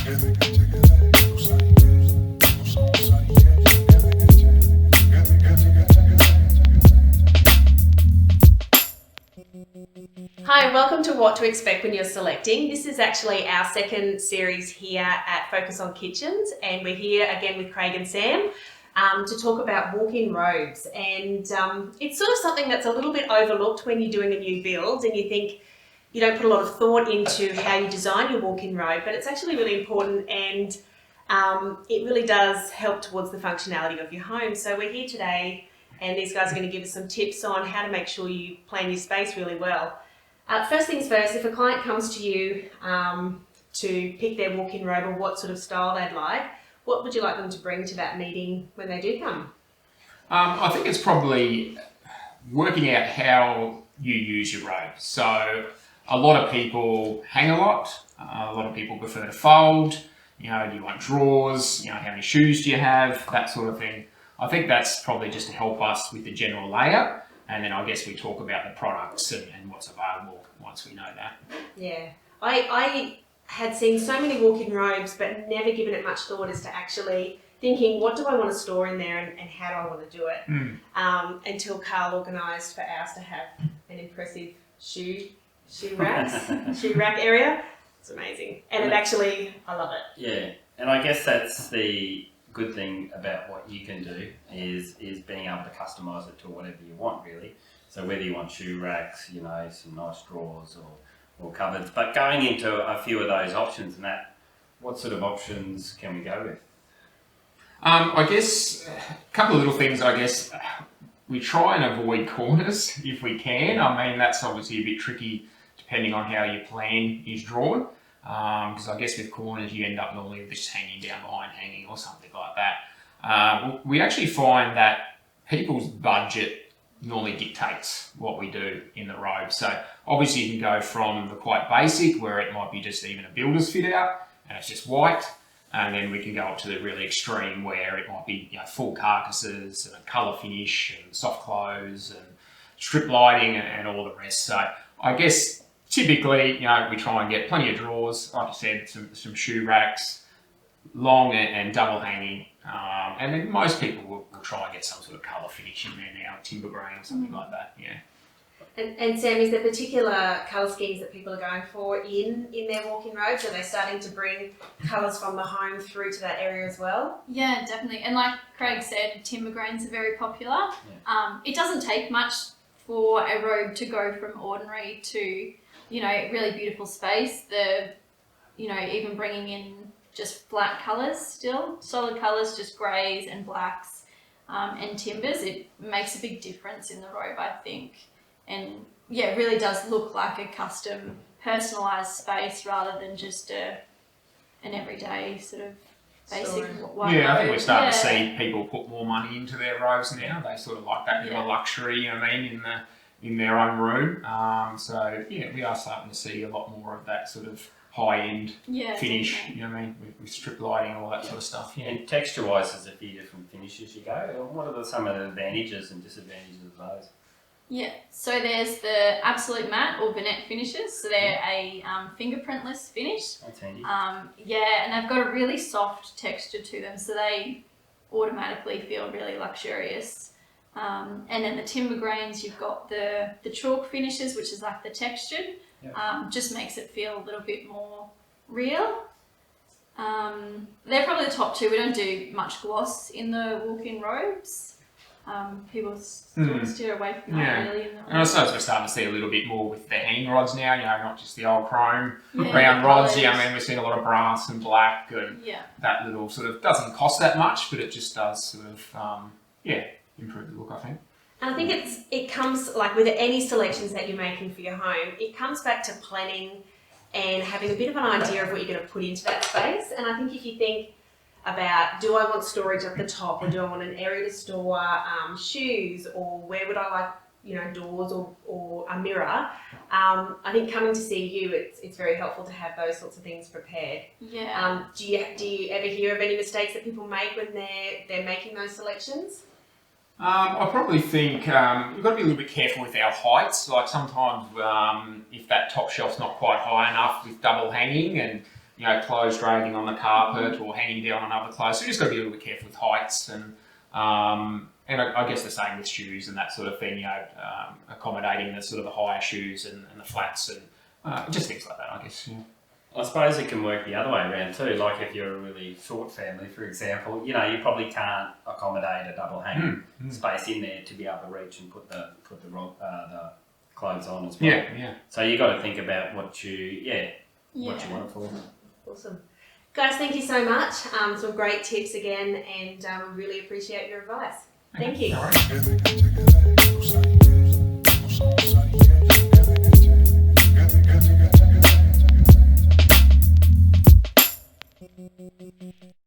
Hi, and welcome to What to Expect When You're Selecting. This is actually our second series here at Focus on Kitchens, and we're here again with Craig and Sam to talk about walk-in robes. And it's sort of something that's a little bit overlooked when you're doing a new build and you think you don't put a lot of thought into how you design your walk-in robe, but it's actually really important, and it really does help towards the functionality of your home. So we're here today, and these guys are going to give us some tips on how to make sure you plan your space really well. First things first, if a client comes to you to pick their walk-in robe or what sort of style they'd like, what would you like them to bring to that meeting when they do come? I think it's probably working out how you use your robe. So a lot of people hang a lot of people prefer to fold, do you want drawers, how many shoes do you have, that sort of thing. I think that's probably just to help us with the general layout. And then I guess we talk about the products and what's available once we know that. Yeah, I had seen so many walk-in robes, but never given it much thought as to actually thinking, what do I want to store in there and how do I want to do it? Until Carl organised for ours to have an impressive shoe rack area. It's amazing. And it actually, I love it. Yeah, and I guess that's the good thing about what you can do is being able to customise it to whatever you want, really. So whether you want shoe racks, some nice drawers or cupboards, but going into a few of those options and that, what sort of options can we go with? I guess a couple of little things. We try and avoid corners if we can. I mean, that's obviously a bit tricky depending on how your plan is drawn. Because I guess with corners you end up normally just hanging down behind hanging or something like that. We actually find that people's budget normally dictates what we do in the robe. So obviously you can go from the quite basic, where it might be just even a builder's fit out and it's just white, and then we can go up to the really extreme where it might be full carcasses and a colour finish and soft clothes and strip lighting and all the rest. So I guess typically, we try and get plenty of drawers, like I said, some shoe racks, long and double hanging, and then most people will try and get some sort of colour finish in there now, timber green or something like that, yeah. And Sam, is there particular colour schemes that people are going for in their walk-in robes? Are they starting to bring colours from the home through to that area as well? Yeah, definitely. And like Craig said, timber greens are very popular. Yeah. It doesn't take much for a robe to go from ordinary to really beautiful space. Even bringing in just flat colours still, solid colours, just greys and blacks and timbers, it makes a big difference in the robe, I think. And yeah, it really does look like a custom, personalised space rather than just an everyday sort of basic white robe. I think we're starting to see people put more money into their robes now. They sort of like that bit of a luxury, in their own room. We are starting to see a lot more of that sort of high-end finish, definitely. With strip lighting and all that sort of stuff. Yeah. And texture-wise, there's a few different finishes you go. What are some of the advantages and disadvantages of those? Yeah, so there's the absolute matte or vignette finishes. So they're a fingerprintless finish. That's handy. And they've got a really soft texture to them, so they automatically feel really luxurious. And then the timber grains, you've got the chalk finishes, which is like the textured, just makes it feel a little bit more real. They're probably the top two. We don't do much gloss in the walk-in robes. People steer away from that really. And I suppose we're starting to see a little bit more with the hanging rods now, not just the old chrome round rods. We're seeing a lot of brass and black, and that little sort of doesn't cost that much, but it just does sort of, improve the look, I think. And I think it comes, like with any selections that you're making for your home, it comes back to planning and having a bit of an idea of what you're going to put into that space. And I think if you think about, do I want storage at the top, or do I want an area to store shoes, or where would I like doors or a mirror, I think coming to see you, it's very helpful to have those sorts of things prepared. Yeah. Do you ever hear of any mistakes that people make when they're making those selections? I probably think you've got to be a little bit careful with our heights. Like sometimes if that top shelf's not quite high enough with double hanging, and clothes dragging on the carpet or hanging down on other clothes. So you just got to be a little bit careful with heights and I guess the same with shoes and that sort of thing. Accommodating the sort of the higher shoes and the flats and just things like that. I guess. Yeah. I suppose it can work the other way around too. Like if you're a really short family, for example, you probably can't accommodate a double hang space in there to be able to reach and put the clothes on as well. Yeah. So you got to think about what you want it for. Awesome. Guys, thank you so much. Some great tips again, and we really appreciate your advice. Thank you. All right.